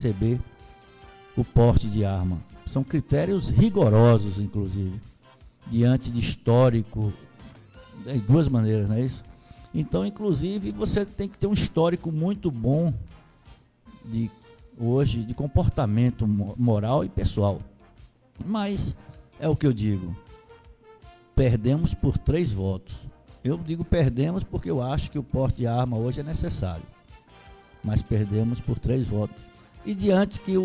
receber o porte de arma. São critérios rigorosos, inclusive, diante de histórico, de duas maneiras, não é isso? Então, inclusive, você tem que ter um histórico muito bom hoje de comportamento moral e pessoal. Mas é o que eu digo, perdemos por 3 votos. Eu digo perdemos porque eu acho que o porte de arma hoje é necessário, mas perdemos por 3 votos. E diante que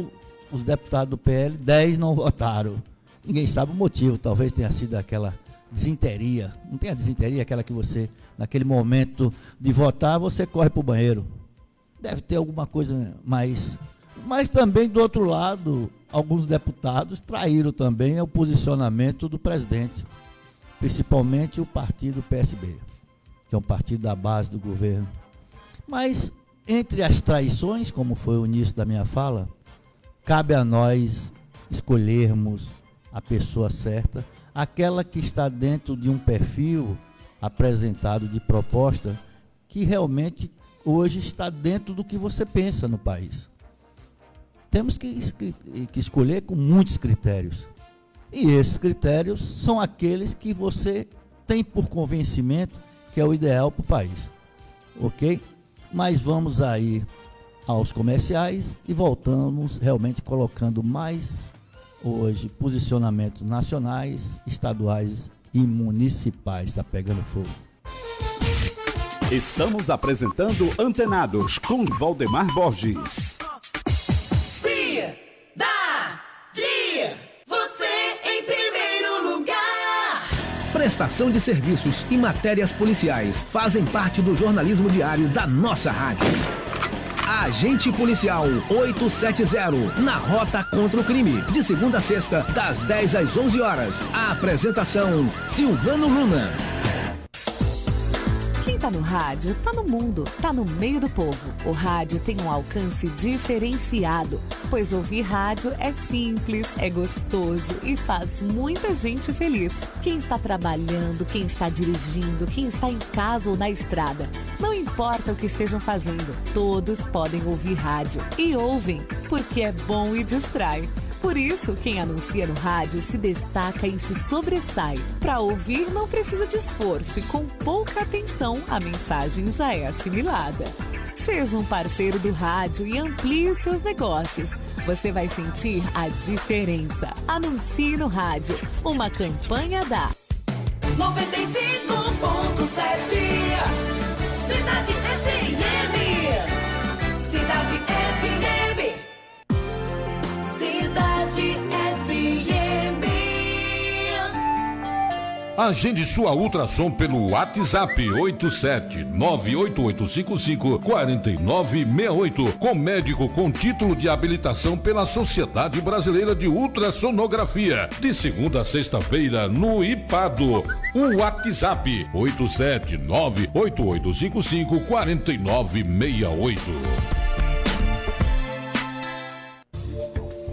os deputados do PL, 10 não votaram. Ninguém sabe o motivo, talvez tenha sido aquela desinteria. Não tem a desinteria, aquela que você, naquele momento de votar, você corre para o banheiro. Deve ter alguma coisa mais. Mas também, do outro lado, alguns deputados traíram também o posicionamento do presidente, principalmente o partido PSB, que é um partido da base do governo. Mas, entre as traições, como foi o início da minha fala, cabe a nós escolhermos a pessoa certa, aquela que está dentro de um perfil apresentado de proposta que realmente hoje está dentro do que você pensa no país. Temos que escolher com muitos critérios. E esses critérios são aqueles que você tem por convencimento que é o ideal para o país. Ok? Mas vamos aí aos comerciais e voltamos realmente colocando mais hoje posicionamentos nacionais, estaduais e municipais. Está pegando fogo. Estamos apresentando Antenados com Valdemar Borges. Prestação de serviços e matérias policiais fazem parte do jornalismo diário da nossa rádio. Agente Policial 870, na Rota contra o Crime, de segunda a sexta, das 10 às 11 horas. A apresentação, Silvano Luna. Quem tá no rádio, tá no mundo, tá no meio do povo. O rádio tem um alcance diferenciado, pois ouvir rádio é simples, é gostoso e faz muita gente feliz. Quem está trabalhando, quem está dirigindo, quem está em casa ou na estrada, não importa o que estejam fazendo, todos podem ouvir rádio. E ouvem, porque é bom e distrai. Por isso, quem anuncia no rádio se destaca e se sobressai. Para ouvir não precisa de esforço e com pouca atenção a mensagem já é assimilada. Seja um parceiro do rádio e amplie seus negócios. Você vai sentir a diferença. Anuncie no rádio. Uma campanha da 95.7 Cidade FM. Cidade FM. Cidade FM. Agende sua ultrassom pelo WhatsApp 87988554968, com médico com título de habilitação pela Sociedade Brasileira de Ultrassonografia, de segunda a sexta-feira no IPADO. O WhatsApp 87988554968.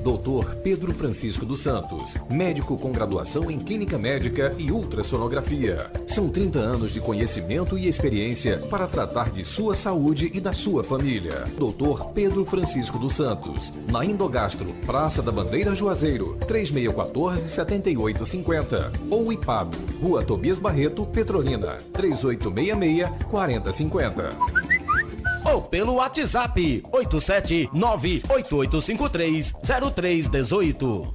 Dr. Pedro Francisco dos Santos, médico com graduação em Clínica Médica e Ultrassonografia. São 30 anos de conhecimento e experiência para tratar de sua saúde e da sua família. Dr. Pedro Francisco dos Santos, na Indogastro, Praça da Bandeira Juazeiro, 3614-7850. Ou IPAB, Rua Tobias Barreto, Petrolina, 3866-4050. Ou pelo WhatsApp 87988530318.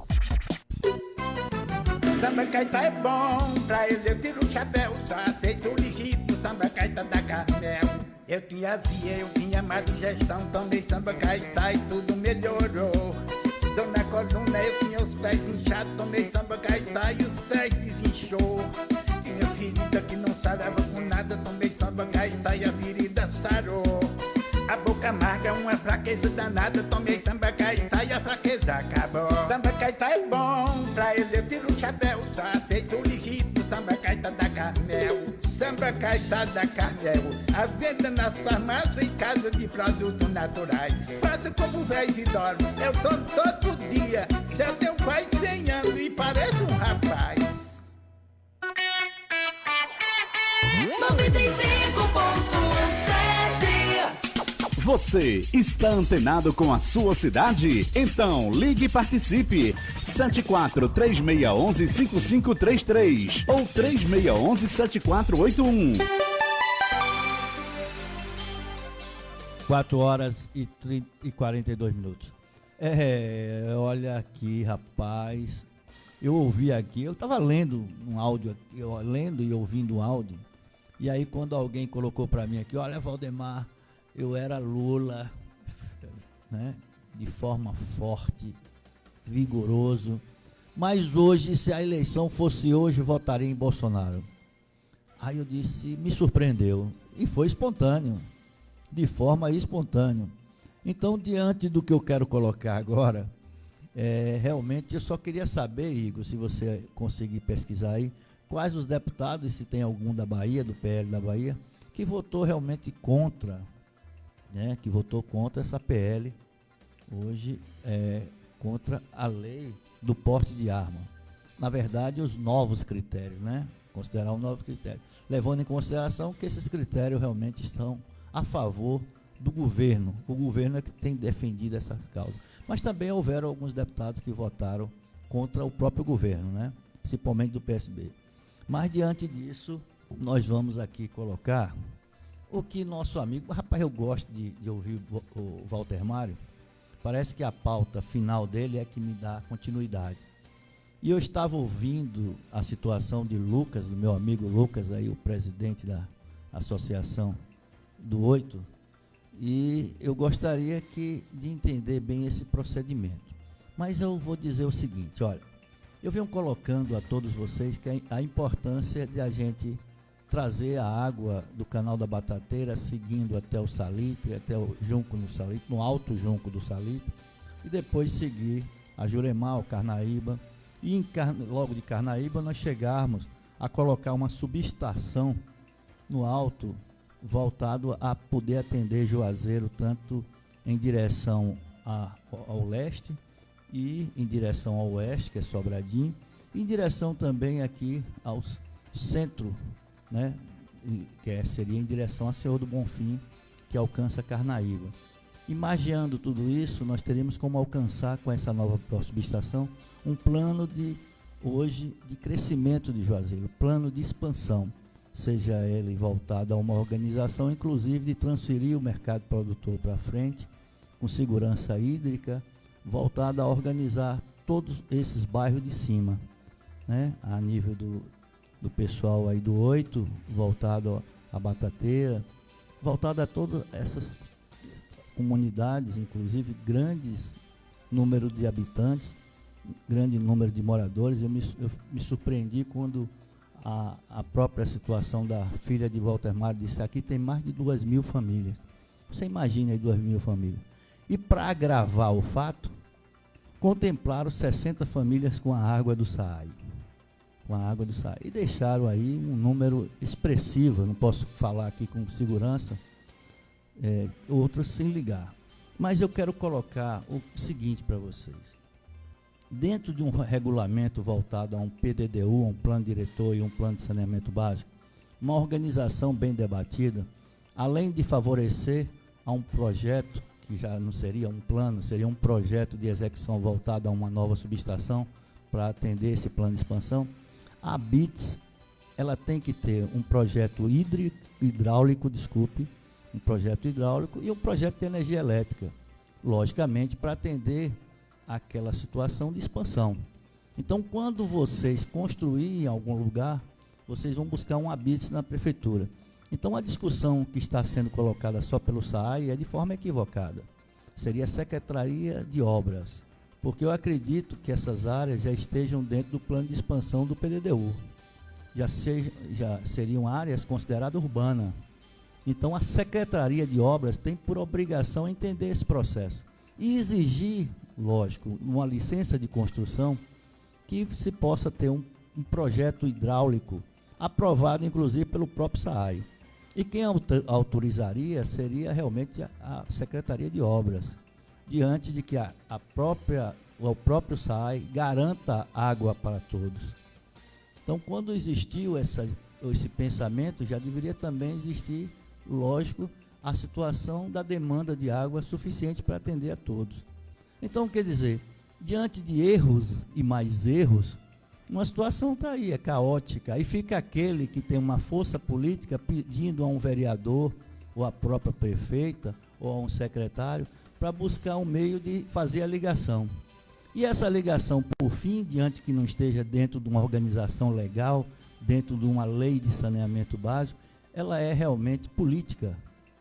Samba Caetá é bom, pra ele eu tiro o chapéu, só aceito o legítimo Samba Caetá da Carmel. Eu tinha azia, eu tinha má digestão, tomei Samba Caetá e tudo melhorou. Dona coluna, eu tinha os pés inchados, tomei Samba Caetá e os pés desinchou. Tinha ferida que não sarava com nada, tomei Samba Caetá e a ferida sarou. A boca amarga, uma fraqueza danada, tomei Samba Caetá e a fraqueza acabou. Samba Caetá é bom, pra ele eu tiro o chapéu, só aceito o legítimo Samba Caetá da Carmel. Samba Caetá da Carmel, a venda nas farmácias e casas de produtos naturais. Faça como o velho Isidoro, eu tomo todo dia, já tenho quase 100 anos e parece um rapaz. 95.7 Você está antenado com a sua cidade? Então ligue e participe. 7436115533 ou 36117481. 4 horas e 42 minutos. Olha aqui, rapaz. Eu ouvi aqui, eu estava lendo um áudio, lendo e ouvindo um áudio. E aí quando alguém colocou para mim aqui, olha, Valdemar, eu era Lula, né? De forma forte, vigoroso. Mas hoje, se a eleição fosse hoje, votaria em Bolsonaro. Aí eu disse, me surpreendeu. E foi espontâneo. De forma espontânea. Então, diante do que eu quero colocar agora, realmente eu só queria saber, Igor, se você conseguir pesquisar aí, quais os deputados, se tem algum da Bahia, do PL da Bahia, que votou realmente contra, né, que votou contra essa PL, hoje, contra a lei do porte de arma. Na verdade, os novos critérios, né, considerar um novo critério, levando em consideração que esses critérios realmente estão a favor do governo. O governo é que tem defendido essas causas. Mas também houveram alguns deputados que votaram contra o próprio governo, né? Principalmente do PSB. Mas diante disso, nós vamos aqui colocar o que nosso amigo... Rapaz, eu gosto de ouvir o Walter Mário. Parece que a pauta final dele é que me dá continuidade. E eu estava ouvindo a situação de Lucas, do meu amigo Lucas, aí, o presidente da associação do 8, e eu gostaria de entender bem esse procedimento. Mas eu vou dizer o seguinte, olha, eu venho colocando a todos vocês que a importância de a gente trazer a água do canal da Batateira, seguindo até o Salitre, até o Junco no Salitre, no Alto Junco do Salitre, e depois seguir a Juremar, o Carnaíba, e logo de Carnaíba nós chegarmos a colocar uma subestação no alto, voltado a poder atender Juazeiro, tanto em direção ao leste e em direção ao oeste, que é Sobradinho, e em direção também aqui ao centro, né, seria em direção a Senhor do Bonfim, que alcança Carnaíba. Imaginando tudo isso, nós teríamos como alcançar com essa nova subestação um plano hoje de crescimento de Juazeiro, plano de expansão, seja ele voltado a uma organização, inclusive de transferir o mercado produtor para frente, com segurança hídrica, voltado a organizar todos esses bairros de cima, né? A nível do pessoal aí do 8, voltado à Batateira, voltado a todas essas comunidades, inclusive grandes número de habitantes, grande número de moradores. Eu me surpreendi quando a própria situação da filha de Walter Mário disse, aqui tem mais de 2.000 famílias. Você imagina aí 2.000 famílias. E para agravar o fato, contemplaram 60 famílias com a água do SAAI. E deixaram aí um número expressivo, não posso falar aqui com segurança, outros sem ligar. Mas eu quero colocar o seguinte para vocês. Dentro de um regulamento voltado a um PDDU, um plano diretor e um plano de saneamento básico, uma organização bem debatida, além de favorecer a um projeto, que já não seria um plano, seria um projeto de execução voltado a uma nova subestação para atender esse plano de expansão, a BITS, ela tem que ter um projeto hidráulico, um projeto hidráulico e um projeto de energia elétrica, logicamente para atender aquela situação de expansão. Então, quando vocês construírem em algum lugar, vocês vão buscar um habite na prefeitura. Então, a discussão que está sendo colocada só pelo SAAI é de forma equivocada. Seria a Secretaria de Obras, porque eu acredito que essas áreas já estejam dentro do plano de expansão do PDDU. Já seriam áreas consideradas urbanas. Então, a Secretaria de Obras tem por obrigação entender esse processo e exigir, lógico, uma licença de construção que se possa ter um projeto hidráulico aprovado, inclusive, pelo próprio SAAI. E quem autorizaria seria realmente a Secretaria de Obras, diante de que o próprio SAAI garanta água para todos. Então, quando existiu esse pensamento, já deveria também existir, lógico, a situação da demanda de água suficiente para atender a todos. Então, quer dizer, diante de erros e mais erros, uma situação está aí, é caótica. Aí fica aquele que tem uma força política pedindo a um vereador, ou a própria prefeita, ou a um secretário, para buscar um meio de fazer a ligação. E essa ligação, por fim, diante que não esteja dentro de uma organização legal, dentro de uma lei de saneamento básico, ela é realmente política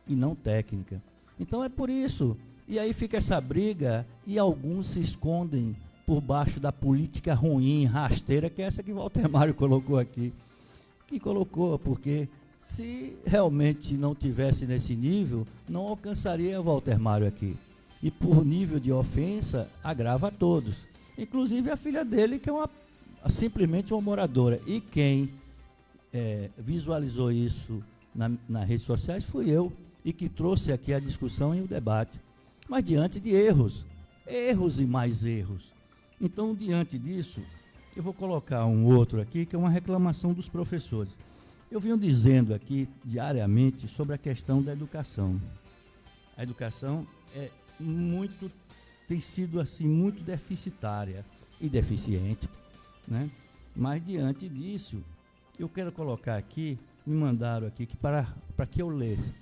e não técnica. Então é por isso. E aí fica essa briga e alguns se escondem por baixo da política ruim, rasteira, que é essa que o Walter Mário colocou aqui. Que colocou, porque se realmente não tivesse nesse nível, não alcançaria o Walter Mário aqui. E por nível de ofensa, agrava a todos. Inclusive a filha dele, que é simplesmente uma moradora. E quem visualizou isso nas redes sociais fui eu, e que trouxe aqui a discussão e o debate. Mas diante de erros e mais erros. Então, diante disso, eu vou colocar um outro aqui, que é uma reclamação dos professores. Eu venho dizendo aqui diariamente sobre a questão da educação. A educação tem sido assim muito deficitária e deficiente, né? Mas diante disso, eu quero colocar aqui, me mandaram aqui que para que eu lesse,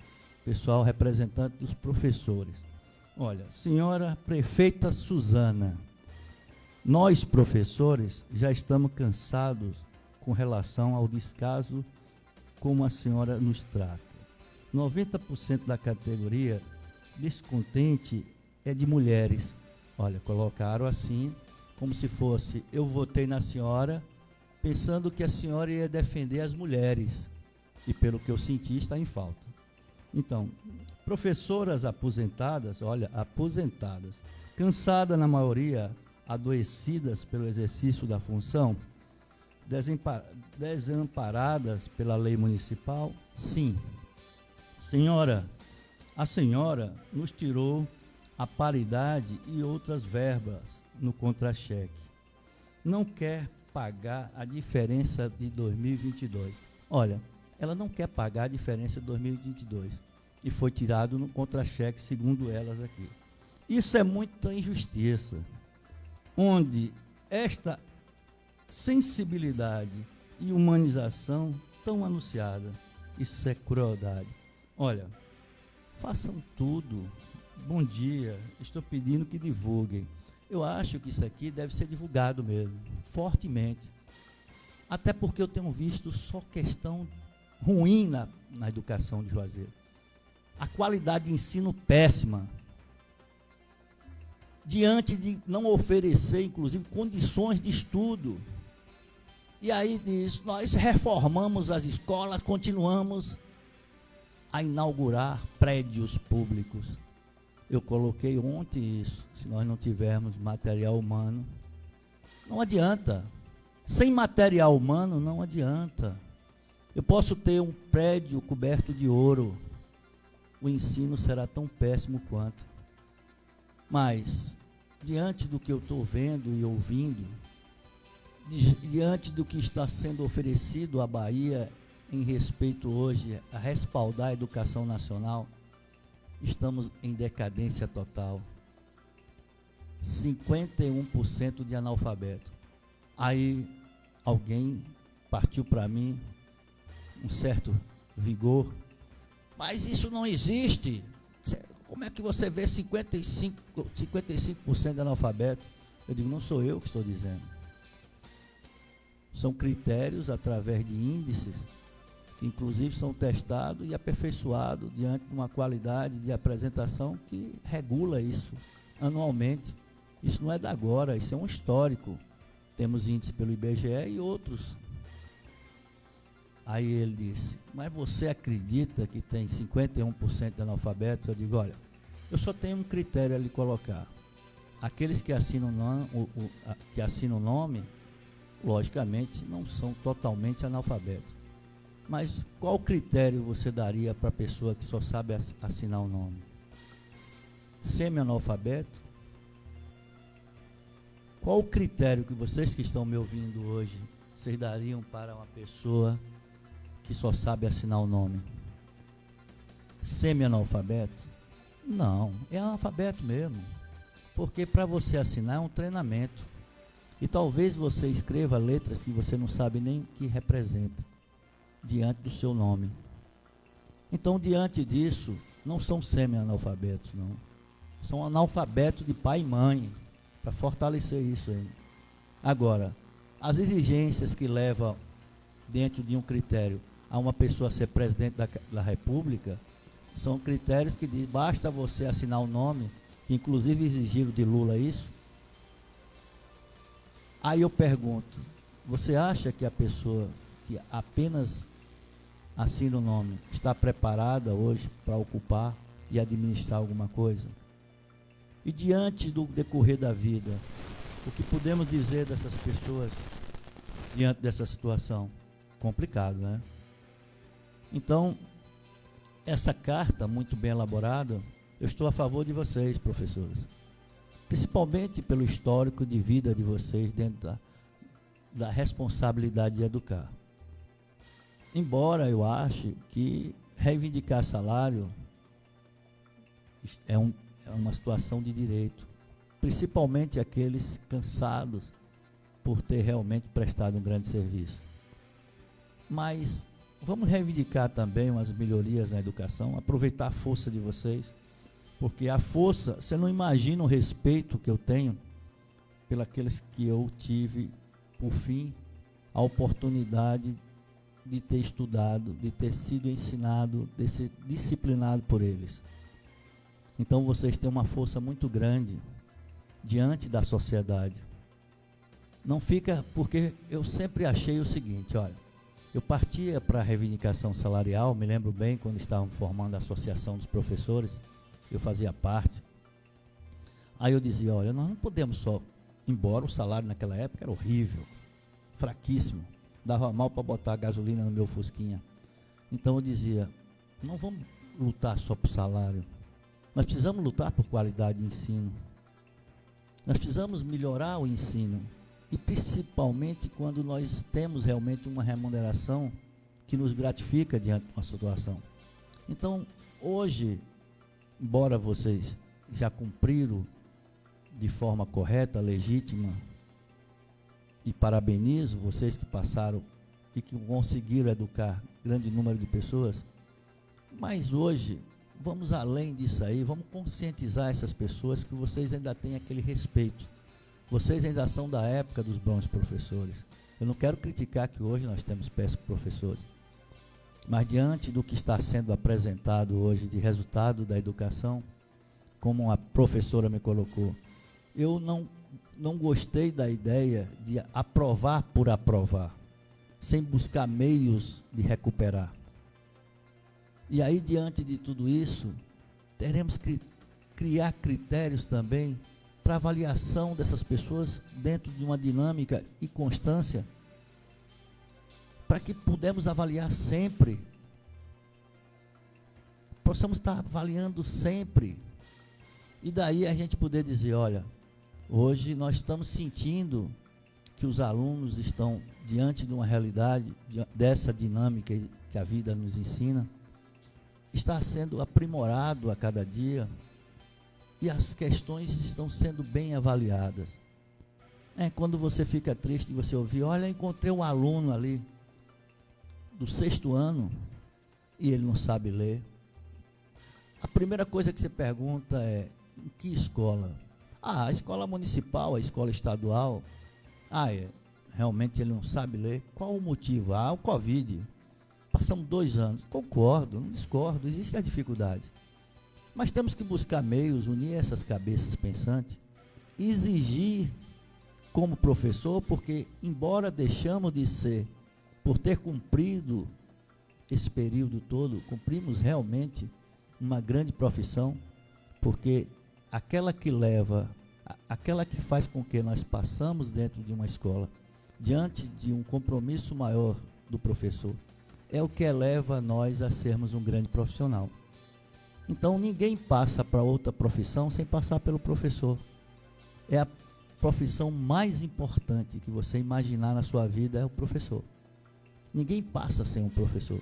pessoal representante dos professores. Olha, senhora prefeita Suzana, nós professores já estamos cansados com relação ao descaso como a senhora nos trata. 90% da categoria descontente é de mulheres. Olha, colocaram assim, como se fosse, eu votei na senhora, pensando que a senhora ia defender as mulheres. E pelo que eu senti, está em falta. Então, professoras aposentadas, olha, aposentadas, cansadas na maioria, adoecidas pelo exercício da função, desamparadas pela lei municipal, sim. Senhora, a senhora nos tirou a paridade e outras verbas no contra-cheque. Não quer pagar a diferença de 2022. Olha, ela não quer pagar a diferença de 2022 e foi tirado no contra-cheque, segundo elas aqui. Isso é muita injustiça, onde esta sensibilidade e humanização tão anunciada, isso é crueldade. Olha, façam tudo. Bom dia, estou pedindo que divulguem. Eu acho que isso aqui deve ser divulgado mesmo, fortemente. Até porque eu tenho visto só questão ruim na educação de Juazeiro. A qualidade de ensino péssima. Diante de não oferecer, inclusive, condições de estudo. E aí diz, nós reformamos as escolas, continuamos a inaugurar prédios públicos. Eu coloquei ontem isso, se nós não tivermos material humano, não adianta. Sem material humano não adianta. Eu posso ter um prédio coberto de ouro, o ensino será tão péssimo quanto. Mas, diante do que eu estou vendo e ouvindo, diante do que está sendo oferecido à Bahia em respeito hoje a respaldar a educação nacional, estamos em decadência total. 51% de analfabeto. Aí alguém partiu para mim, um certo vigor, mas isso não existe. Como é que você vê 55% de analfabeto? Eu digo, não sou eu que estou dizendo. São critérios através de índices que inclusive são testados e aperfeiçoados diante de uma qualidade de apresentação que regula isso anualmente. Isso não é da agora, isso é um histórico. Temos índices pelo IBGE e outros. Aí ele disse, mas você acredita que tem 51% de analfabeto? Eu digo, olha, eu só tenho um critério a lhe colocar. Aqueles que assinam o nome, logicamente, não são totalmente analfabetos. Mas qual critério você daria para a pessoa que só sabe assinar o nome? Semi-analfabeto? Qual o critério que vocês que estão me ouvindo hoje, vocês dariam para uma pessoa que só sabe assinar o nome? semi-analfabeto? Não, é analfabeto mesmo. Porque para você assinar é um treinamento. E talvez você escreva letras que você não sabe nem o que representa diante do seu nome. Então, diante disso, não são semi-analfabetos, não. São analfabetos de pai e mãe, para fortalecer isso aí. Agora, as exigências que levam dentro de um critério a uma pessoa ser presidente da República, são critérios que diz, basta você assinar o nome, que inclusive exigiram de Lula isso. Aí eu pergunto, você acha que a pessoa que apenas assina o nome está preparada hoje para ocupar e administrar alguma coisa? E diante do decorrer da vida, o que podemos dizer dessas pessoas diante dessa situação? Complicado, né? Então, essa carta muito bem elaborada, eu estou a favor de vocês, professores. Principalmente pelo histórico de vida de vocês dentro da responsabilidade de educar. Embora eu ache que reivindicar salário é uma situação de direito, principalmente aqueles cansados por ter realmente prestado um grande serviço. Mas vamos reivindicar também umas melhorias na educação, aproveitar a força de vocês, porque a força, você não imagina o respeito que eu tenho pelos que eu tive, por fim, a oportunidade de ter estudado, de ter sido ensinado, de ser disciplinado por eles. Então vocês têm uma força muito grande diante da sociedade. Não fica, porque eu sempre achei o seguinte, olha, eu partia para a reivindicação salarial, me lembro bem quando estávamos formando a Associação dos Professores, eu fazia parte. Aí eu dizia, olha, nós não podemos só, embora o salário naquela época era horrível, fraquíssimo, dava mal para botar gasolina no meu Fusquinha. Então eu dizia, não vamos lutar só por salário, nós precisamos lutar por qualidade de ensino. Nós precisamos melhorar o ensino. E principalmente quando nós temos realmente uma remuneração que nos gratifica diante de uma situação. Então, hoje, embora vocês já cumpriram de forma correta, legítima, e parabenizo vocês que passaram e que conseguiram educar grande número de pessoas, mas hoje, vamos além disso aí, vamos conscientizar essas pessoas que vocês ainda têm aquele respeito. Vocês ainda são da época dos bons professores. Eu não quero criticar que hoje nós temos péssimos professores. Mas diante do que está sendo apresentado hoje de resultado da educação, como a professora me colocou, eu não gostei da ideia de aprovar por aprovar, sem buscar meios de recuperar. E aí, diante de tudo isso, teremos que criar critérios também para avaliação dessas pessoas dentro de uma dinâmica e constância, para que pudemos avaliar sempre, possamos estar avaliando sempre, e daí a gente poder dizer, olha, hoje nós estamos sentindo que os alunos estão diante de uma realidade, dessa dinâmica que a vida nos ensina, está sendo aprimorado a cada dia, e as questões estão sendo bem avaliadas. Quando você fica triste e você ouvir, olha, encontrei um aluno ali do 6º ano e ele não sabe ler. A primeira coisa que você pergunta é, em que escola? A escola municipal, a escola estadual. Realmente ele não sabe ler. Qual o motivo? O Covid. Passamos 2 anos. Concordo, não discordo, existe a dificuldade. Mas temos que buscar meios, unir essas cabeças pensantes, exigir como professor, porque embora deixamos de ser, por ter cumprido esse período todo, cumprimos realmente uma grande profissão, porque aquela que faz com que nós passamos dentro de uma escola, diante de um compromisso maior do professor, é o que eleva nós a sermos um grande profissional. Então ninguém passa para outra profissão sem passar pelo professor. É a profissão mais importante que você imaginar na sua vida, é o professor. Ninguém passa sem um professor.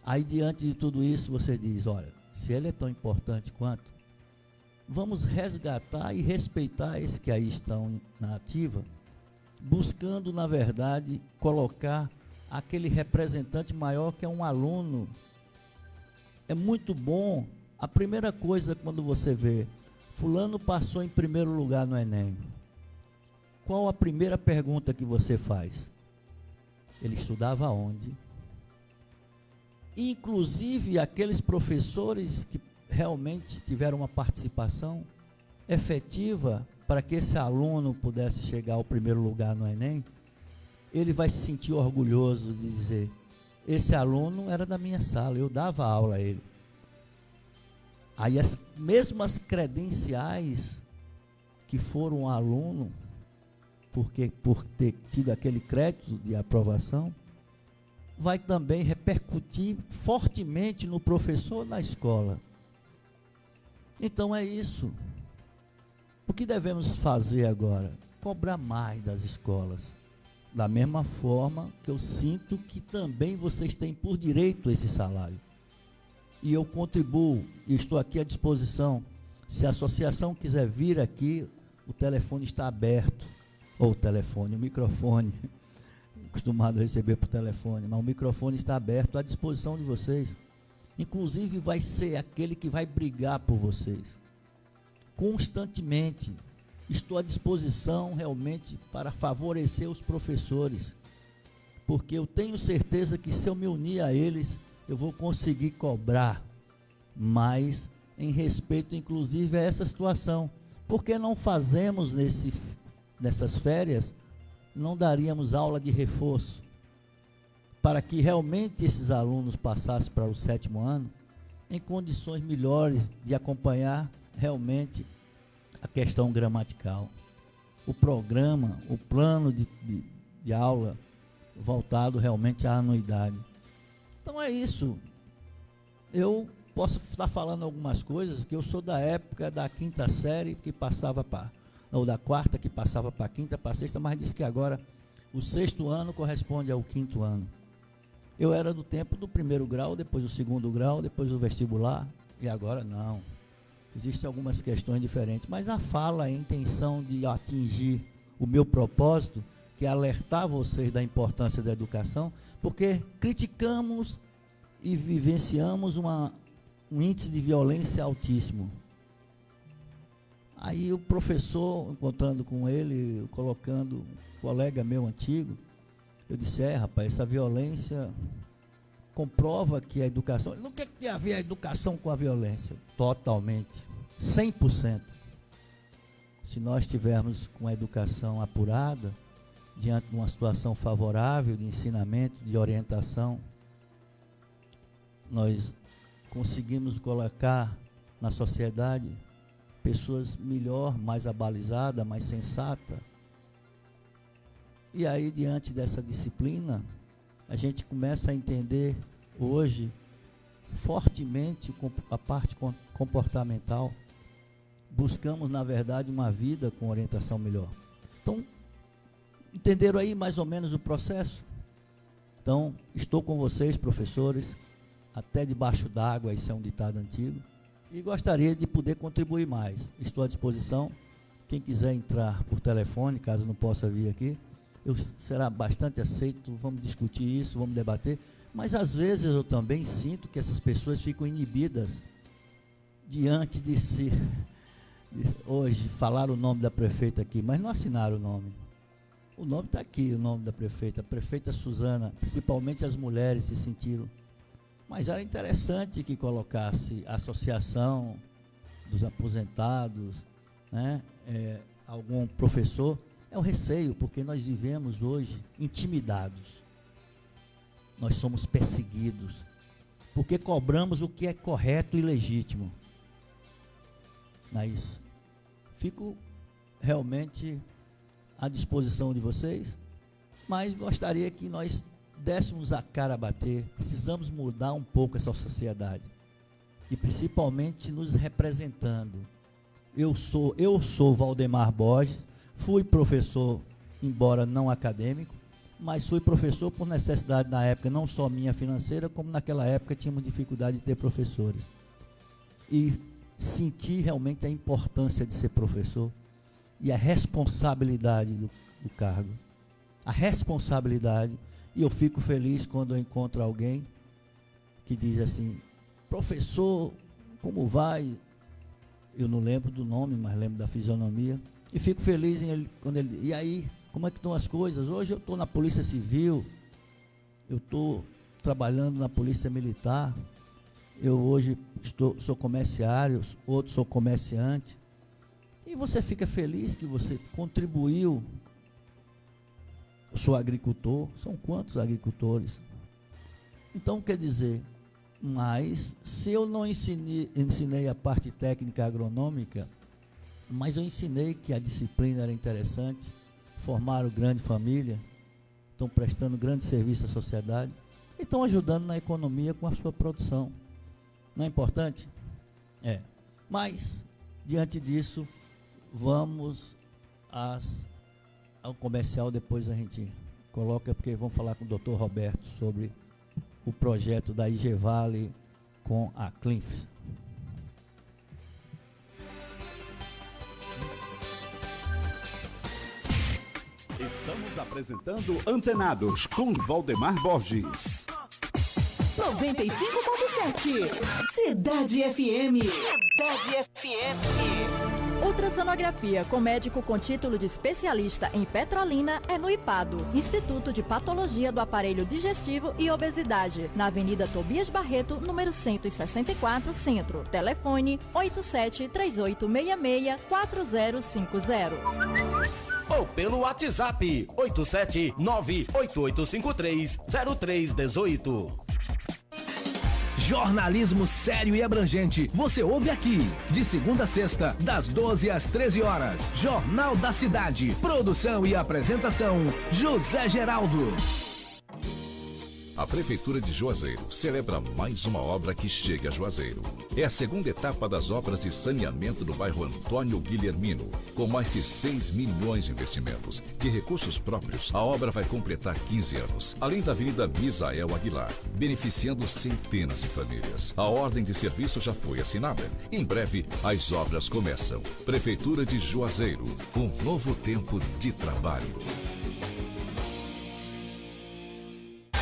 Aí, diante de tudo isso, você diz, olha, se ele é tão importante quanto, vamos resgatar e respeitar esses que aí estão na ativa, buscando, na verdade, colocar aquele representante maior que é um aluno. É muito bom. A primeira coisa, quando você vê, fulano passou em primeiro lugar no Enem, qual a primeira pergunta que você faz? Ele estudava onde? Inclusive, aqueles professores que realmente tiveram uma participação efetiva para que esse aluno pudesse chegar ao primeiro lugar no Enem, ele vai se sentir orgulhoso de dizer, esse aluno era da minha sala, eu dava aula a ele. Aí as mesmas credenciais que foram um aluno, porque por ter tido aquele crédito de aprovação, vai também repercutir fortemente no professor na escola. Então é isso. O que devemos fazer agora? Cobrar mais das escolas. Da mesma forma que eu sinto que também vocês têm por direito esse salário. E eu contribuo, e estou aqui à disposição. Se a associação quiser vir aqui, o telefone está aberto. Ou o microfone. Acostumado a receber por telefone, mas o microfone está aberto à disposição de vocês. Inclusive vai ser aquele que vai brigar por vocês. Constantemente. Estou à disposição realmente para favorecer os professores, porque eu tenho certeza que se eu me unir a eles, eu vou conseguir cobrar mais em respeito inclusive a essa situação. Por que não fazemos nessas férias, não daríamos aula de reforço, para que realmente esses alunos passassem para o 7º ano em condições melhores de acompanhar realmente a questão gramatical, o programa, o plano de aula voltado realmente à anuidade. Então é isso. Eu posso estar falando algumas coisas que eu sou da época da 5ª série que passava para, ou da 4ª que passava para a 5ª, para a 6ª, mas disse que agora o 6º ano corresponde ao 5º ano. Eu era do tempo do 1º grau, depois do 2º grau, depois do vestibular, e agora não. Existem algumas questões diferentes, mas a fala, a intenção de atingir o meu propósito, que é alertar vocês da importância da educação, porque criticamos e vivenciamos um índice de violência altíssimo. Aí o professor, encontrando com ele, colocando um colega meu antigo, eu disse, rapaz, essa violência comprova que a educação... Não quer que tenha a ver a educação com a violência. Totalmente. 100%. Se nós tivermos com a educação apurada, diante de uma situação favorável de ensinamento, de orientação, nós conseguimos colocar na sociedade pessoas melhor, mais abalizadas, mais sensatas. E aí, diante dessa disciplina, a gente começa a entender hoje fortemente a parte comportamental. Buscamos, na verdade, uma vida com orientação melhor. Então, entenderam aí mais ou menos o processo? Então, estou com vocês, professores, até debaixo d'água, isso é um ditado antigo, e gostaria de poder contribuir mais. Estou à disposição. Quem quiser entrar por telefone, caso não possa vir aqui, será bastante aceito, vamos discutir isso, vamos debater, mas às vezes eu também sinto que essas pessoas ficam inibidas diante de si. Hoje falaram o nome da prefeita aqui, mas não assinaram o nome. O nome está aqui, o nome da prefeita, a prefeita Suzana, principalmente as mulheres se sentiram. Mas era interessante que colocasse a associação dos aposentados, né? Algum professor. É o receio, porque nós vivemos hoje intimidados. Nós somos perseguidos, porque cobramos o que é correto e legítimo. Mas fico realmente à disposição de vocês, mas gostaria que nós dessemos a cara a bater. Precisamos mudar um pouco essa sociedade, e principalmente nos representando. Eu sou Valdemar Borges, fui professor, embora não acadêmico, mas fui professor por necessidade na época, não só minha financeira, como naquela época tínhamos dificuldade de ter professores. E senti realmente a importância de ser professor e a responsabilidade do cargo. A responsabilidade, e eu fico feliz quando eu encontro alguém que diz assim: professor, como vai? Eu não lembro do nome, mas lembro da fisionomia. E fico feliz quando ele... E aí, como é que estão as coisas? Hoje eu estou na Polícia Civil, eu estou trabalhando na Polícia Militar, eu hoje sou comerciário, outro sou comerciante. E você fica feliz que você contribuiu. Eu sou agricultor, são quantos agricultores? Então, quer dizer, mas se eu não ensinei a parte técnica agronômica, mas eu ensinei que a disciplina era interessante, formaram grande família, estão prestando grande serviço à sociedade e estão ajudando na economia com a sua produção. Não é importante? É. Mas, diante disso, vamos ao comercial, depois a gente coloca, porque vamos falar com o Dr. Roberto sobre o projeto da IG Vale com a Clinfs. Estamos apresentando Antenados com Valdemar Borges. 95.7 Cidade FM. Cidade FM. Ultrassonografia com médico com título de especialista em Petrolina é no IPADO, Instituto de Patologia do Aparelho Digestivo e Obesidade, na Avenida Tobias Barreto, número 164, Centro. Telefone 8738664050. Ou pelo WhatsApp 87988530318. Jornalismo sério e abrangente, você ouve aqui, de segunda a sexta, das 12 às 13 horas. Jornal da Cidade, produção e apresentação, José Geraldo. A Prefeitura de Juazeiro celebra mais uma obra que chega a Juazeiro. É a segunda etapa das obras de saneamento do bairro Antônio Guilhermino, com mais de 6 milhões de investimentos. De recursos próprios, a obra vai completar 15 anos, além da Avenida Misael Aguilar, beneficiando centenas de famílias. A ordem de serviço já foi assinada. Em breve, as obras começam. Prefeitura de Juazeiro, um novo tempo de trabalho.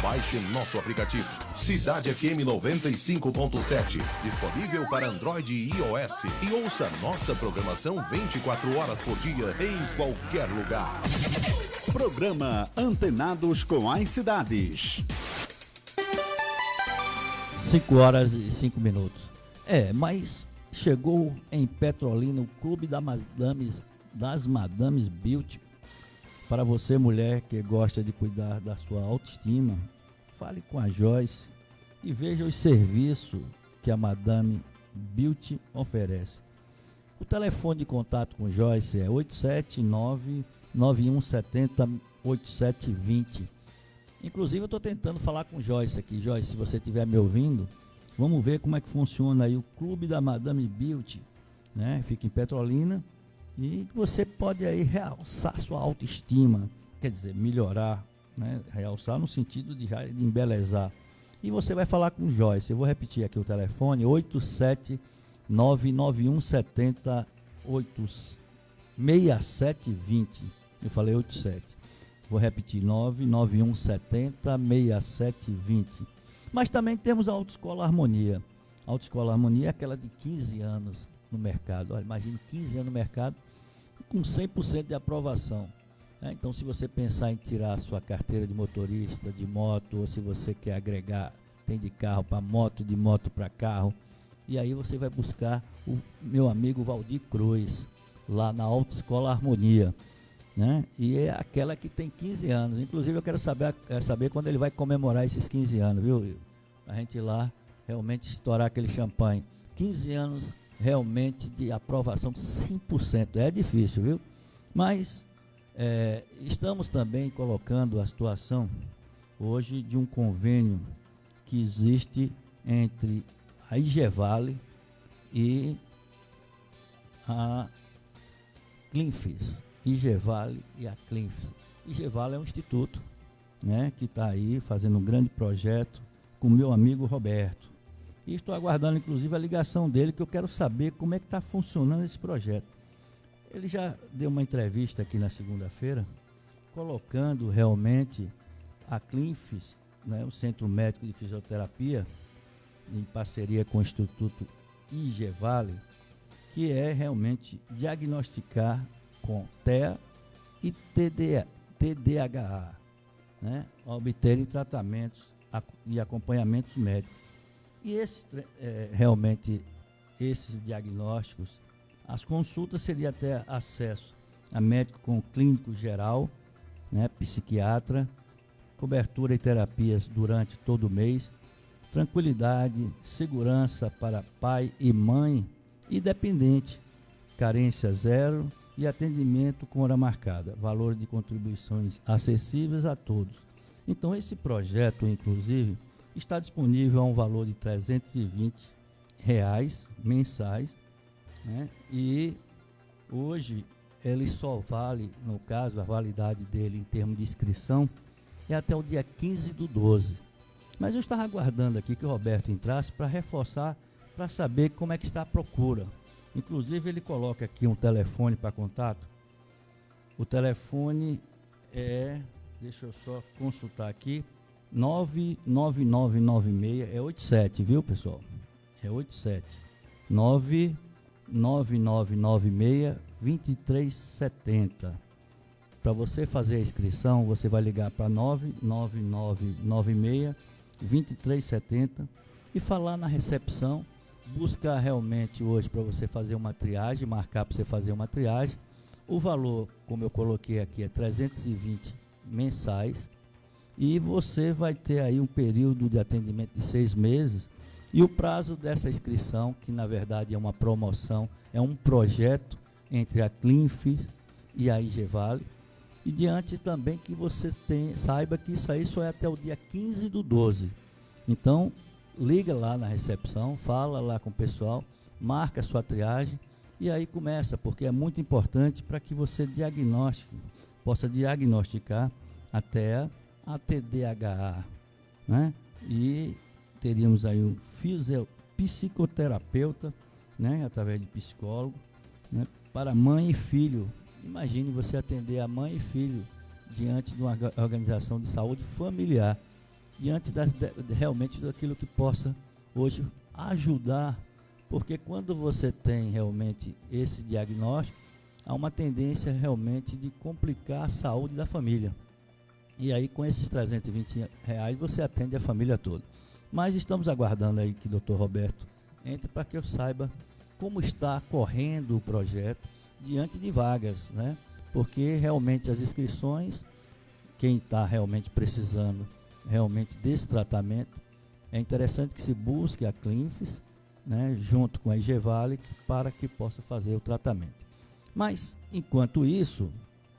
Baixe nosso aplicativo Cidade FM 95.7, disponível para Android e iOS, e ouça nossa programação 24 horas por dia em qualquer lugar. Programa Antenados com as Cidades. 5h05. Mas chegou em Petrolina o Clube das Madames Beauty. Para você, mulher que gosta de cuidar da sua autoestima, fale com a Joyce e veja os serviços que a Madame Beauty oferece. O telefone de contato com Joyce é 879-9170-8720. Inclusive, eu estou tentando falar com Joyce aqui. Joyce, se você estiver me ouvindo, vamos ver como é que funciona aí o Clube da Madame Beauty, né? Fica em Petrolina. E você pode aí realçar sua autoestima, quer dizer, melhorar, né? Realçar no sentido de embelezar. E você vai falar com Joyce. Eu vou repetir aqui o telefone, 8799170-6720. Eu falei 87. Vou repetir, 99170-6720. Mas também temos a Autoescola Harmonia. A Autoescola Harmonia é aquela de 15 anos no mercado. Olha, imagine 15 anos no mercado com 100% de aprovação. Então, se você pensar em tirar a sua carteira de motorista, de moto, ou se você quer agregar, tem de carro para moto, de moto para carro, e aí você vai buscar o meu amigo Valdir Cruz, lá na Autoescola Harmonia, né? E é aquela que tem 15 anos. Inclusive, eu quero saber quando ele vai comemorar esses 15 anos, viu? A gente ir lá realmente estourar aquele champanhe. 15 anos realmente de aprovação 100%. É difícil, viu? Mas estamos também colocando a situação hoje de um convênio que existe entre a IG Vale e a Clinfs. IG Vale e a Clinfs. IG Vale é um instituto né, que está aí fazendo um grande projeto com o meu amigo Roberto. E estou aguardando, inclusive, a ligação dele, que eu quero saber como é que está funcionando esse projeto. Ele já deu uma entrevista aqui na segunda-feira, colocando realmente a Clinfis, né, o Centro Médico de Fisioterapia, em parceria com o Instituto IGEVALE, que é realmente diagnosticar com TEA e TDAH, né, obterem tratamentos e acompanhamentos médicos. E realmente esses diagnósticos, as consultas seria até acesso a médico com clínico geral, né, psiquiatra, cobertura e terapias durante todo o mês, tranquilidade, segurança para pai e mãe e dependente, carência zero e atendimento com hora marcada, valor de contribuições acessíveis a todos. Então esse projeto, inclusive, está disponível a um valor de R$320 mensais, né? E hoje ele só vale, no caso, a validade dele em termos de inscrição é até o dia 15/12. Mas eu estava aguardando aqui que o Roberto entrasse para reforçar, para saber como é que está a procura. Inclusive ele coloca aqui um telefone para contato. O telefone é, deixa eu só consultar aqui, 99996, é 87, viu, pessoal? É 87. 99996 2370. Para você fazer a inscrição, você vai ligar para 99996 2370 e falar na recepção, buscar realmente hoje para você fazer uma triagem, marcar para você fazer uma triagem. O valor, como eu coloquei aqui, é 320 mensais. E você vai ter aí um período de atendimento de 6 meses. E o prazo dessa inscrição, que na verdade é uma promoção, é um projeto entre a Clinfis e a IGEVALE. E diante também que você saiba que isso aí só é até o dia 15/12. Então, liga lá na recepção, fala lá com o pessoal, marca a sua triagem e aí começa, porque é muito importante para que você possa diagnosticar até a TDAH, né? E teríamos aí um psicoterapeuta, né? Através de psicólogo, né? Para mãe e filho. Imagine você atender a mãe e filho diante de uma organização de saúde familiar, diante realmente daquilo que possa hoje ajudar, porque quando você tem realmente esse diagnóstico, há uma tendência realmente de complicar a saúde da família. E aí com esses R$320 você atende a família toda. Mas estamos aguardando aí que o Dr. Roberto entre para que eu saiba como está correndo o projeto diante de vagas, né? Porque realmente as inscrições, quem está realmente precisando realmente desse tratamento, é interessante que se busque a Clinfis, né, junto com a IGEVALE, para que possa fazer o tratamento. Mas, enquanto isso,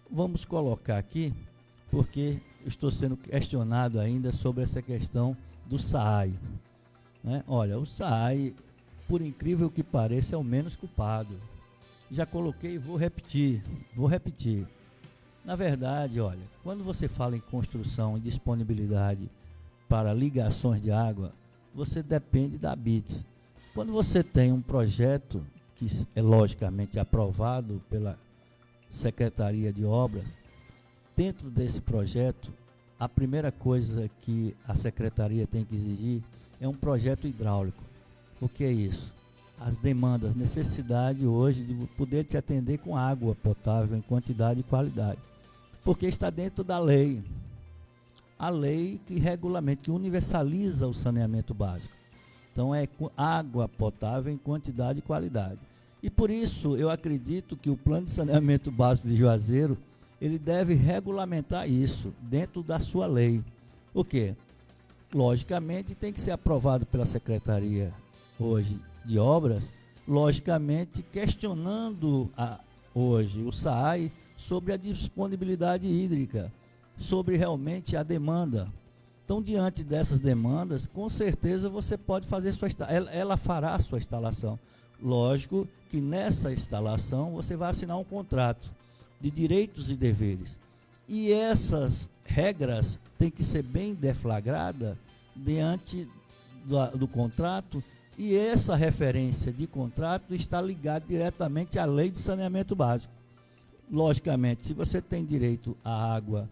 vamos colocar aqui, porque estou sendo questionado ainda sobre essa questão do SAAI, né? Olha, o SAAI, por incrível que pareça, é o menos culpado. Já coloquei e vou repetir. Na verdade, olha, quando você fala em construção e disponibilidade para ligações de água, você depende da BITS. Quando você tem um projeto que é logicamente aprovado pela Secretaria de Obras, dentro desse projeto, a primeira coisa que a Secretaria tem que exigir é um projeto hidráulico. O que é isso? As demandas, necessidade hoje de poder te atender com água potável em quantidade e qualidade. Porque está dentro da lei. A lei que regulamenta, que universaliza o saneamento básico. Então é água potável em quantidade e qualidade. E por isso eu acredito que o plano de saneamento básico de Juazeiro, ele deve regulamentar isso dentro da sua lei. O quê? Logicamente tem que ser aprovado pela Secretaria hoje de Obras, logicamente questionando hoje o SAAI sobre a disponibilidade hídrica, sobre realmente a demanda. Então, diante dessas demandas, com certeza você pode fazer ela fará a sua instalação. Lógico que nessa instalação você vai assinar um contrato de direitos e deveres. E essas regras têm que ser bem deflagradas diante do contrato, e essa referência de contrato está ligada diretamente à lei de saneamento básico. Logicamente, se você tem direito à água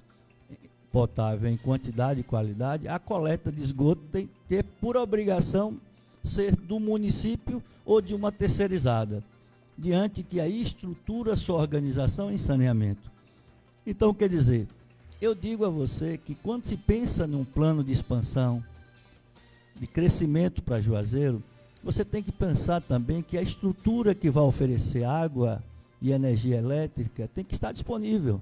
potável em quantidade e qualidade, a coleta de esgoto tem que ter por obrigação ser do município ou de uma terceirizada, diante que aí estrutura sua organização em saneamento. Então, quer dizer, eu digo a você que quando se pensa num plano de expansão, de crescimento para Juazeiro, você tem que pensar também que a estrutura que vai oferecer água e energia elétrica tem que estar disponível.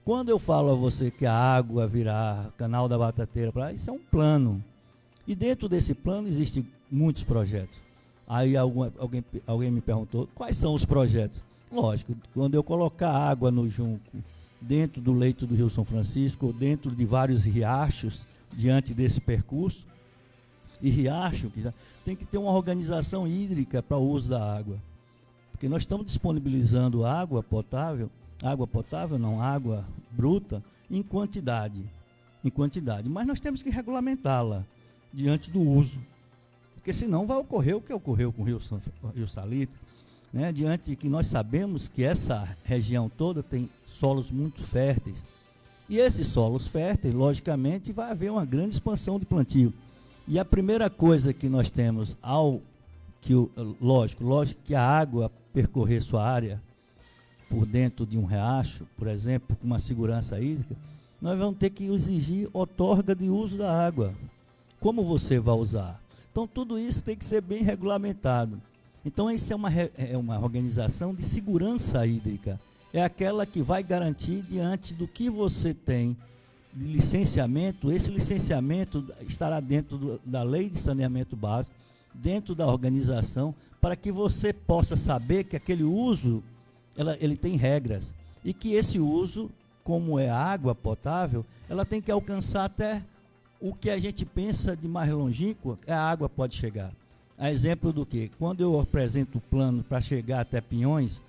Quando eu falo a você que a água virá canal da Batateira, isso é um plano. E dentro desse plano existem muitos projetos. Aí alguém me perguntou, quais são os projetos? Lógico, quando eu colocar água no Junco, dentro do leito do Rio São Francisco, ou dentro de vários riachos, diante desse percurso, e riacho, tem que ter uma organização hídrica para o uso da água. Porque nós estamos disponibilizando água potável não, água bruta, em quantidade, mas nós temos que regulamentá-la diante do uso, porque senão vai ocorrer o que ocorreu com o Rio Salitre, né? Diante que nós sabemos que essa região toda tem solos muito férteis, e esses solos férteis, logicamente, vai haver uma grande expansão de plantio. E a primeira coisa que nós temos, lógico que a água percorrer sua área por dentro de um riacho, por exemplo, com uma segurança hídrica, nós vamos ter que exigir outorga de uso da água. Como você vai usar? Então, tudo isso tem que ser bem regulamentado. Então, isso é uma organização de segurança hídrica. É aquela que vai garantir, diante do que você tem de licenciamento, esse licenciamento estará dentro da lei de saneamento básico, dentro da organização, para que você possa saber que aquele uso, ele tem regras, e que esse uso, como é água potável, ela tem que alcançar até o que a gente pensa de mais longínquo, a água pode chegar. A exemplo do que? Quando eu apresento o plano para chegar até Pinhões,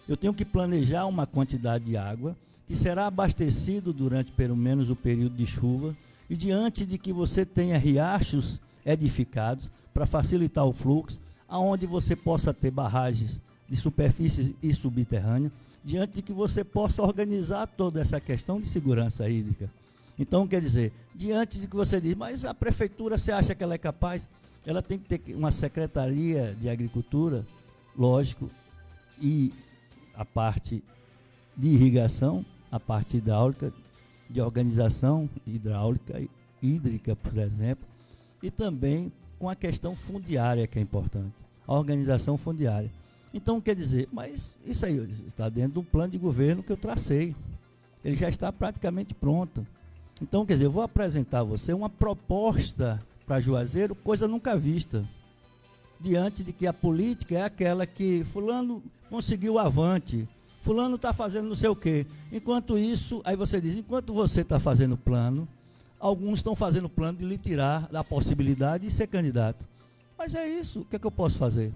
eu tenho que planejar uma quantidade de água que será abastecido durante pelo menos o período de chuva, e diante de que você tenha riachos edificados para facilitar o fluxo, aonde você possa ter barragens de superfície e subterrânea, diante de que você possa organizar toda essa questão de segurança hídrica. Então, quer dizer, diante de que você diz, mas a prefeitura, você acha que ela é capaz? Ela tem que ter uma secretaria de agricultura, lógico, e a parte de irrigação, a parte hidráulica, de organização hídrica, por exemplo, e também com a questão fundiária, que é importante, a organização fundiária. Então, quer dizer, mas isso aí está dentro do plano de governo que eu tracei, ele já está praticamente pronto. Então, quer dizer, eu vou apresentar a você uma proposta para Juazeiro, coisa nunca vista, diante de que a política é aquela que fulano conseguiu avante, fulano está fazendo não sei o quê. Enquanto isso, aí você diz, enquanto você está fazendo plano, alguns estão fazendo plano de lhe tirar da possibilidade de ser candidato. Mas é isso, o que é que eu posso fazer?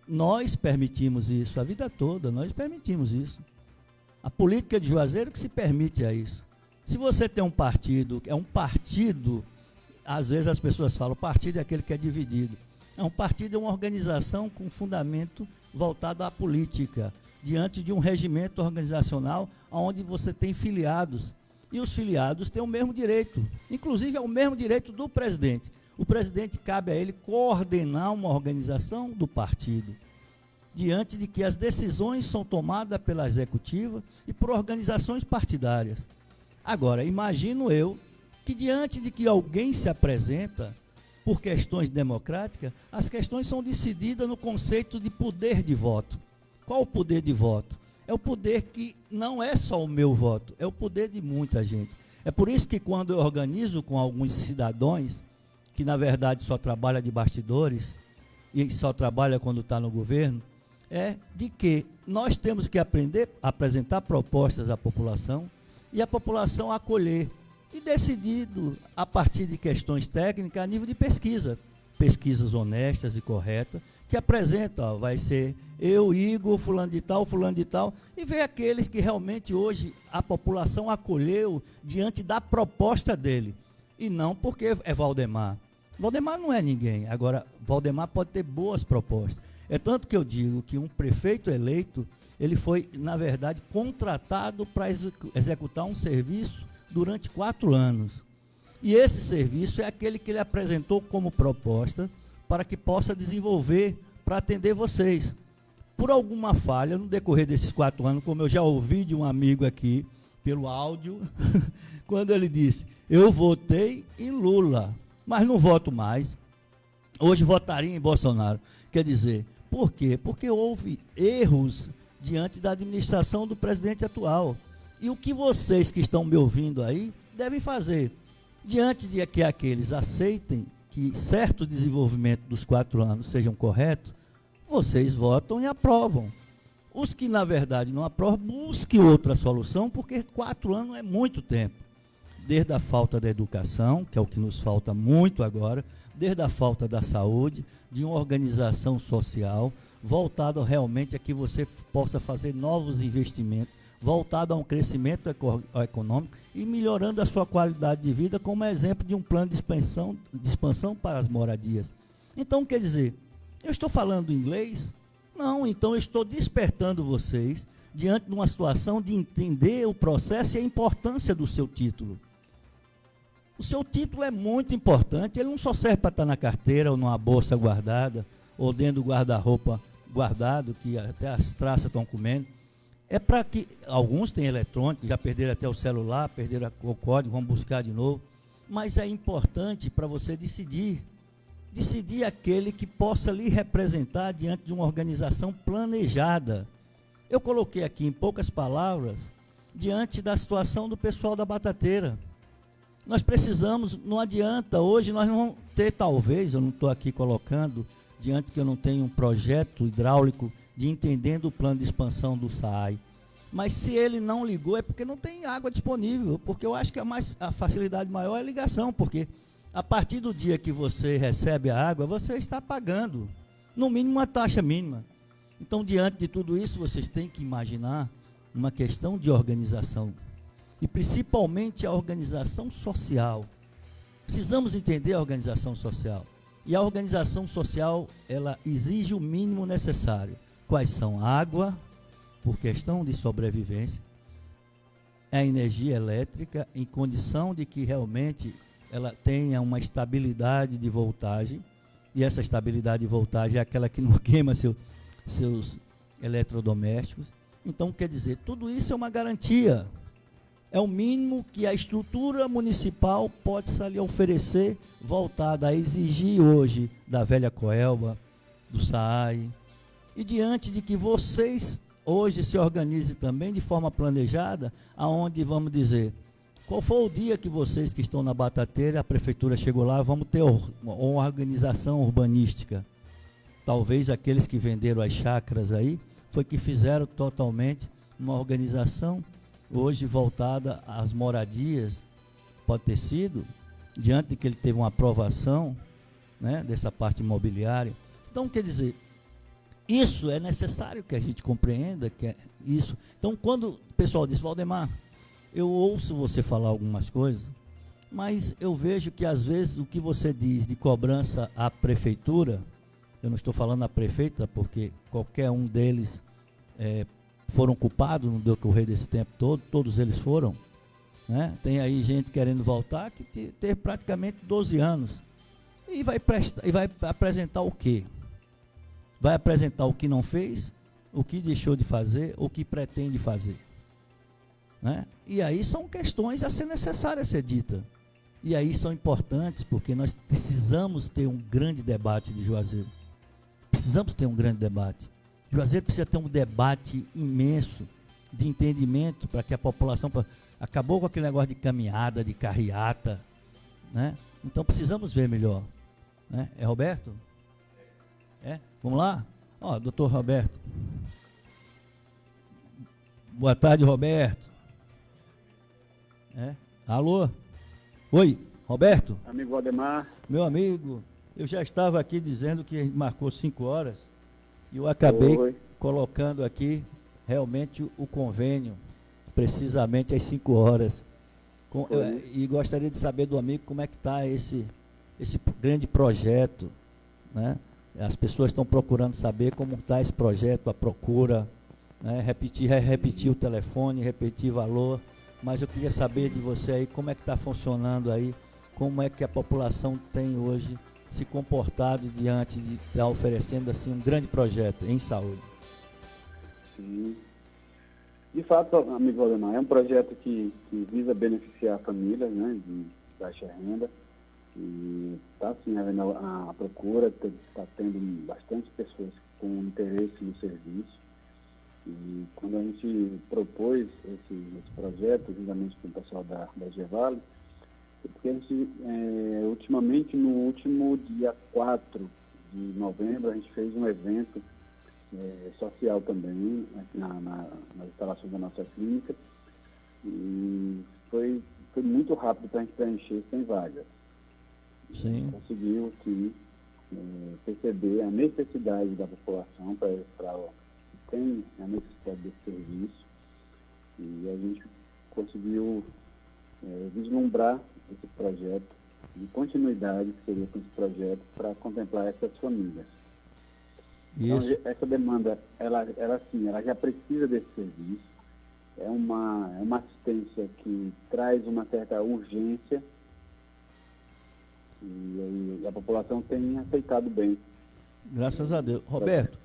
Nós permitimos isso, a vida toda, nós permitimos isso. A política de Juazeiro que se permite a isso. Se você tem um partido, às vezes as pessoas falam, o partido é aquele que é dividido. Um partido é uma organização com fundamento voltado à política, diante de um regimento organizacional onde você tem filiados. E os filiados têm o mesmo direito, inclusive é o mesmo direito do presidente. O presidente, cabe a ele coordenar uma organização do partido, diante de que as decisões são tomadas pela executiva e por organizações partidárias. Agora, imagino eu que diante de que alguém se apresenta por questões democráticas, as questões são decididas no conceito de poder de voto. Qual o poder de voto? É o poder que não é só o meu voto, é o poder de muita gente. É por isso que quando eu organizo com alguns cidadãos, que na verdade só trabalha de bastidores e só trabalha quando está no governo, é de que nós temos que aprender a apresentar propostas à população e a população acolher, e decidido a partir de questões técnicas a nível de pesquisa. pesquisas honestas e corretas, que apresenta, ó, vai ser eu, Igor, fulano de tal, e ver aqueles que realmente hoje a população acolheu diante da proposta dele, e não porque é Valdemar. Valdemar não é ninguém, agora Valdemar pode ter boas propostas. É tanto que eu digo que um prefeito eleito, ele foi, na verdade, contratado para executar um serviço durante 4 anos. E esse serviço é aquele que ele apresentou como proposta para que possa desenvolver para atender vocês. Por alguma falha, no decorrer desses 4 anos, como eu já ouvi de um amigo aqui, pelo áudio, quando ele disse, eu votei em Lula, mas não voto mais. Hoje votaria em Bolsonaro. Quer dizer, por quê? Porque houve erros diante da administração do presidente atual. E o que vocês que estão me ouvindo aí devem fazer? Diante de que aqueles aceitem que certo desenvolvimento dos 4 anos sejam corretos, vocês votam e aprovam. Os que, na verdade, não aprovam, busquem outra solução, porque 4 anos é muito tempo. Desde a falta da educação, que é o que nos falta muito agora, desde a falta da saúde, de uma organização social, voltado realmente a que você possa fazer novos investimentos, voltado a um crescimento econômico e melhorando a sua qualidade de vida, como exemplo de um plano de expansão para as moradias. Então, quer dizer, eu estou falando inglês? Não, então eu estou despertando vocês diante de uma situação de entender o processo e a importância do seu título. O seu título é muito importante, ele não só serve para estar na carteira ou numa bolsa guardada, ou dentro do guarda-roupa guardado, que até as traças estão comendo. É para que, alguns têm eletrônico, já perderam até o celular, perderam o código, vão buscar de novo. Mas é importante para você decidir aquele que possa lhe representar diante de uma organização planejada. Eu coloquei aqui em poucas palavras, diante da situação do pessoal da batateira. Nós precisamos, não adianta, hoje nós não vamos ter, talvez, eu não estou aqui colocando, diante que eu não tenho um projeto hidráulico de entendendo o plano de expansão do SAAI. Mas se ele não ligou é porque não tem água disponível, porque eu acho que a facilidade maior é a ligação, porque a partir do dia que você recebe a água, você está pagando, no mínimo, uma taxa mínima. Então, diante de tudo isso, vocês têm que imaginar uma questão de organização, e principalmente a organização social. Precisamos entender a organização social. E a organização social, ela exige o mínimo necessário. Quais são? Água, por questão de sobrevivência, a energia elétrica, em condição de que realmente ela tenha uma estabilidade de voltagem, e essa estabilidade de voltagem é aquela que não queima seus eletrodomésticos. Então, quer dizer, tudo isso é uma garantia. É o mínimo que a estrutura municipal pode lhe oferecer, voltada a exigir hoje da velha Coelba, do SAAI, e diante de que vocês hoje se organizem também de forma planejada, aonde, vamos dizer, qual foi o dia que vocês que estão na batateira, a prefeitura chegou lá, vamos ter uma organização urbanística. Talvez aqueles que venderam as chácaras aí, foi que fizeram totalmente uma organização hoje voltada às moradias, pode ter sido, diante de que ele teve uma aprovação, né, dessa parte imobiliária. Então, quer dizer, isso é necessário que a gente compreenda, que é isso. Então, quando o pessoal diz, Valdemar, eu ouço você falar algumas coisas, mas eu vejo que às vezes o que você diz de cobrança à prefeitura, eu não estou falando à prefeita, porque qualquer um deles foram culpados no decorrer desse tempo todo, todos eles foram, né? Tem aí gente querendo voltar que teve praticamente 12 anos e vai apresentar o quê? Vai apresentar o que não fez, o que deixou de fazer, o que pretende fazer, né? E aí são questões a ser necessárias ser dita, e aí são importantes, porque nós precisamos ter um grande debate de Juazeiro, precisamos ter um grande debate. Juazeiro precisa ter um debate imenso de entendimento para que a população... Acabou com aquele negócio de caminhada, de carreata, né? Então precisamos ver melhor, né? É Roberto? É? Vamos lá? Ó, doutor Roberto. Boa tarde, Roberto. Alô? Oi, Roberto? Amigo Valdemar. Meu amigo, Eu já estava aqui dizendo que marcou 5 horas e eu acabei colocando aqui realmente o convênio, precisamente às 5 horas. E gostaria de saber do amigo como é que está esse grande projeto, né? As pessoas estão procurando saber como está esse projeto, a procura, né? Repetir o telefone, repetir valor, mas eu queria saber de você aí como é que está funcionando aí, como é que a população tem hoje se comportado diante de estar oferecendo assim um grande projeto em saúde. Sim. De fato, amigo Valdemar, é um projeto que visa beneficiar famílias, né, de baixa renda. E está sim havendo a procura, está tendo bastante pessoas com interesse no serviço. E quando a gente propôs esse projeto, juntamente com o pessoal da Gevale, porque a gente, ultimamente, no último dia 4 de novembro, a gente fez um evento social também, aqui nas instalações da nossa clínica, e foi muito rápido para a gente preencher 100 vagas. Sim. Conseguiu sim, perceber a necessidade da população para que tem a necessidade desse serviço, e a gente conseguiu vislumbrar esse projeto de continuidade que seria com esse projeto para contemplar essas famílias. Isso. Então, essa demanda, ela já precisa desse serviço, é uma assistência que traz uma certa urgência, e a população tem aceitado bem. Graças a Deus. Roberto,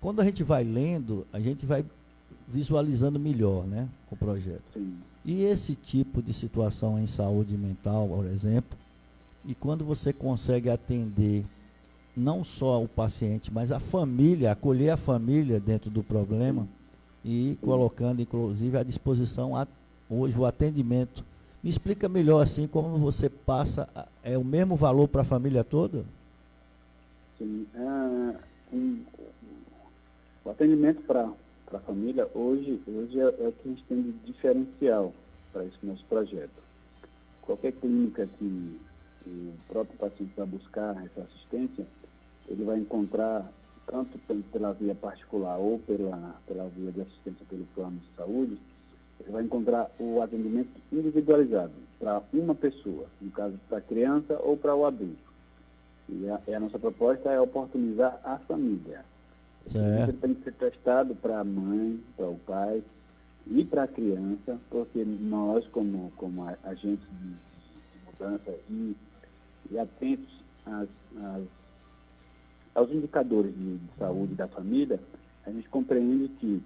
quando a gente vai lendo, a gente vai visualizando melhor, né, o projeto. Sim. E esse tipo de situação em saúde mental, por exemplo, e quando você consegue atender não só o paciente, mas a família, acolher a família dentro do problema e colocando, inclusive, à disposição hoje o atendimento. Me explica melhor assim como você passa, é o mesmo valor para a família toda? Sim, o atendimento para a família hoje é o que a gente tem de diferencial para esse nosso projeto. Qualquer clínica que o próprio paciente vai buscar essa assistência, ele vai encontrar, tanto pela via particular ou pela via de assistência pelo plano de saúde, ele vai encontrar o atendimento individualizado para uma pessoa, no caso para a criança ou para o adulto. E a nossa proposta é oportunizar a família. Ele tem que ser testado para a mãe, para o pai e para a criança, porque nós, como agentes de mudança e atentos aos indicadores de saúde da família, a gente compreende que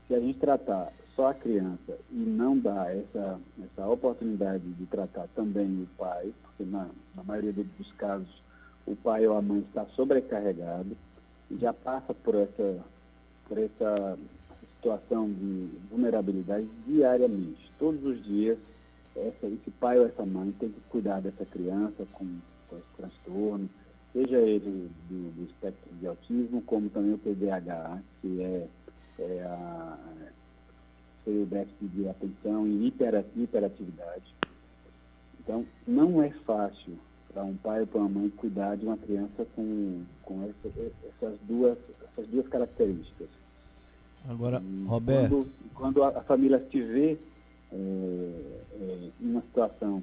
se a gente tratar só a criança e não dar essa oportunidade de tratar também o pai, porque na maioria dos casos o pai ou a mãe está sobrecarregado e já passa por essa situação de vulnerabilidade diariamente. Todos os dias, esse pai ou essa mãe tem que cuidar dessa criança com esse transtorno, seja ele do espectro de autismo, como também o TDAH, que seria o déficit de atenção e hiperatividade. Então, não é fácil para um pai ou para uma mãe cuidar de uma criança com essas duas características. Agora, Roberto... Quando a família se vê em uma situação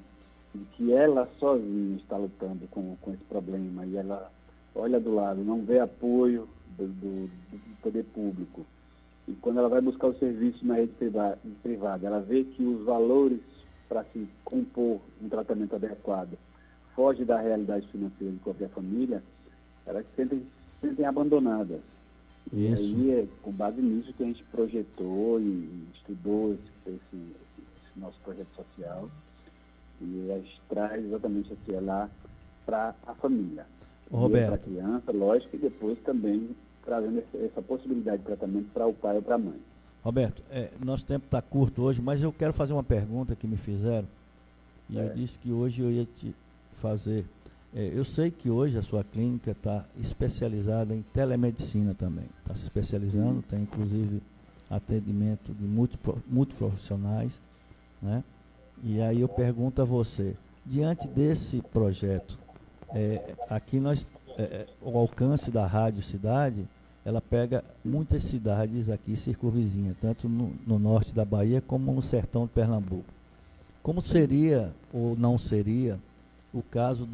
de que ela sozinha está lutando com esse problema e ela olha do lado, não vê apoio do poder público, e quando ela vai buscar o serviço na rede privada, ela vê que os valores para se compor um tratamento adequado foge da realidade financeira de qualquer família, elas se sentem abandonadas. Isso. E aí é com base nisso que a gente projetou e estudou esse nosso projeto social, e a gente traz exatamente esse lá para a família. Roberto. Para a criança, lógico, e depois também trazendo essa possibilidade de tratamento para o pai ou para a mãe. Roberto, nosso tempo está curto hoje, mas eu quero fazer uma pergunta que me fizeram, e eu disse que hoje eu ia te fazer. Eu sei que hoje a sua clínica está especializada em telemedicina também, está se especializando, tem inclusive atendimento de multiprofissionais, né? E aí eu pergunto a você, diante desse projeto, Aqui o alcance da Rádio Cidade, ela pega muitas cidades aqui circunvizinhas, tanto no norte da Bahia como no sertão de Pernambuco. Como seria ou não seria o caso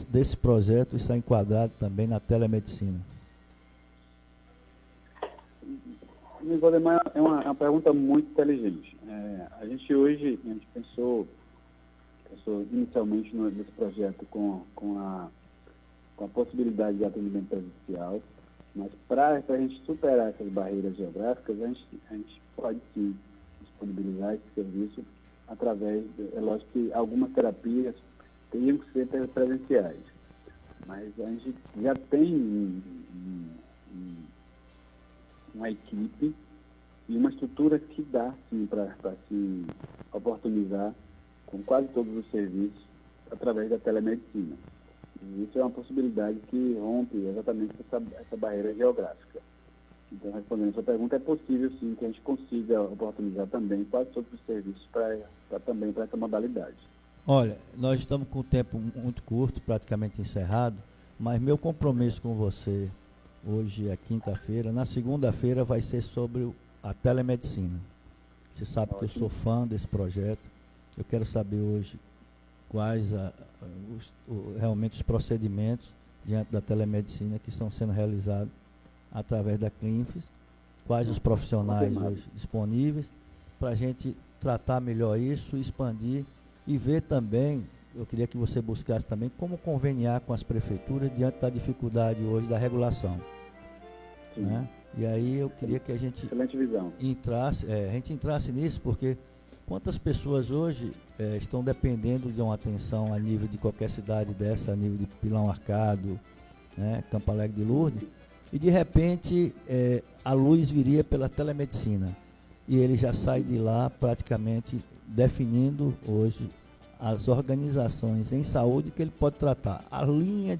desse projeto estar enquadrado também na telemedicina? Valdemar, é uma pergunta muito inteligente. A gente pensou inicialmente nesse projeto com a possibilidade de atendimento presencial, mas para a gente superar essas barreiras geográficas, a gente pode sim disponibilizar esse serviço através, é lógico que algumas terapias teriam que ser presenciais, mas a gente já tem uma equipe e uma estrutura que dá sim para se oportunizar com quase todos os serviços através da telemedicina. E isso é uma possibilidade que rompe exatamente essa barreira geográfica. Então, respondendo a sua pergunta, é possível sim que a gente consiga oportunizar também quase todos os serviços também para essa modalidade. Olha, nós estamos com o tempo muito curto, praticamente encerrado, mas meu compromisso com você, hoje é quinta-feira, na segunda-feira vai ser sobre a telemedicina. Você sabe que eu sou fã desse projeto. Eu quero saber hoje quais realmente os procedimentos diante da telemedicina que estão sendo realizados através da Clinfis, quais os profissionais hoje disponíveis, para a gente tratar melhor isso, expandir e ver também, eu queria que você buscasse também como conveniar com as prefeituras diante da dificuldade hoje da regulação. Né? E aí eu queria que a gente entrasse nisso, porque quantas pessoas hoje estão dependendo de uma atenção a nível de qualquer cidade dessa, a nível de Pilão Arcado, né, Campo Alegre de Lourdes, e de repente a luz viria pela telemedicina. E ele já sai de lá praticamente definindo hoje as organizações em saúde que ele pode tratar. A linha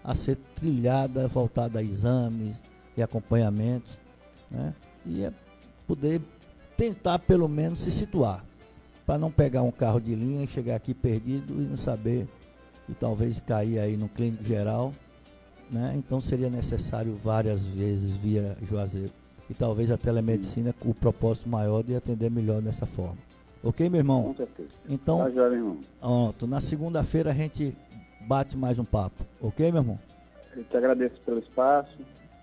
a ser trilhada, voltada a exames e acompanhamentos, né, e poder tentar pelo menos se situar, para não pegar um carro de linha e chegar aqui perdido e não saber, e talvez cair aí no clínico geral, né? Então seria necessário várias vezes via Juazeiro. E talvez a telemedicina com o propósito maior de atender melhor dessa forma. Ok, meu irmão? Com certeza. Então, tá já, meu irmão. Pronto, na segunda-feira a gente bate mais um papo. Ok, meu irmão? Eu te agradeço pelo espaço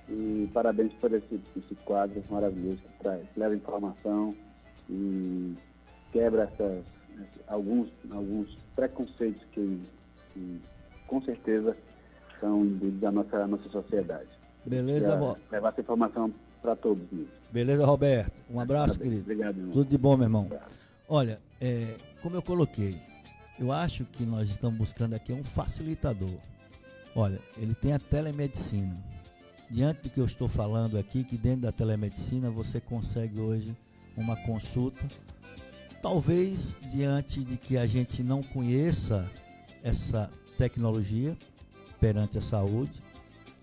e parabéns por esse quadro maravilhoso que leva informação e quebra alguns preconceitos que com certeza são imbuídos da nossa sociedade. Beleza, levar essa informação para todos. Beleza, Roberto. Um abraço, querido. Obrigado, irmão. Tudo de bom, meu irmão. Olha, como eu coloquei, eu acho que nós estamos buscando aqui um facilitador. Olha, ele tem a telemedicina. Diante do que eu estou falando aqui, que dentro da telemedicina você consegue hoje uma consulta, talvez diante de que a gente não conheça essa tecnologia perante a saúde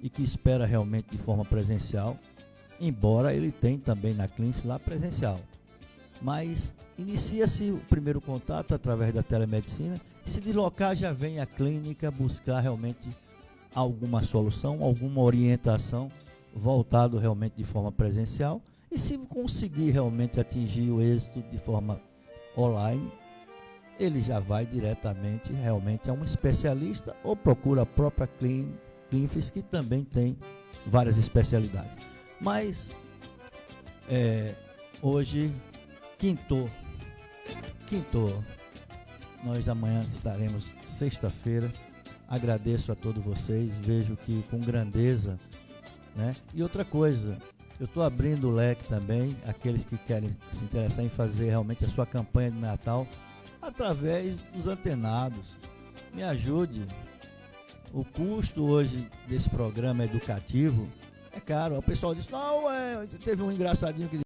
e que espera realmente de forma presencial, embora ele tenha também na clínica lá presencial. Mas inicia-se o primeiro contato através da telemedicina e se deslocar já vem à clínica buscar realmente alguma solução, alguma orientação voltado realmente de forma presencial, e se conseguir realmente atingir o êxito de forma online, ele já vai diretamente realmente a um especialista ou procura a própria Clinfis, que também tem várias especialidades. Mas hoje quintou, nós amanhã estaremos sexta-feira. Agradeço a todos vocês, vejo que com grandeza, né? E outra coisa, eu estou abrindo o leque também, aqueles que querem se interessar em fazer realmente a sua campanha de Natal através dos antenados. Me ajude. O custo hoje desse programa educativo é caro. O pessoal diz, não, teve um engraçadinho que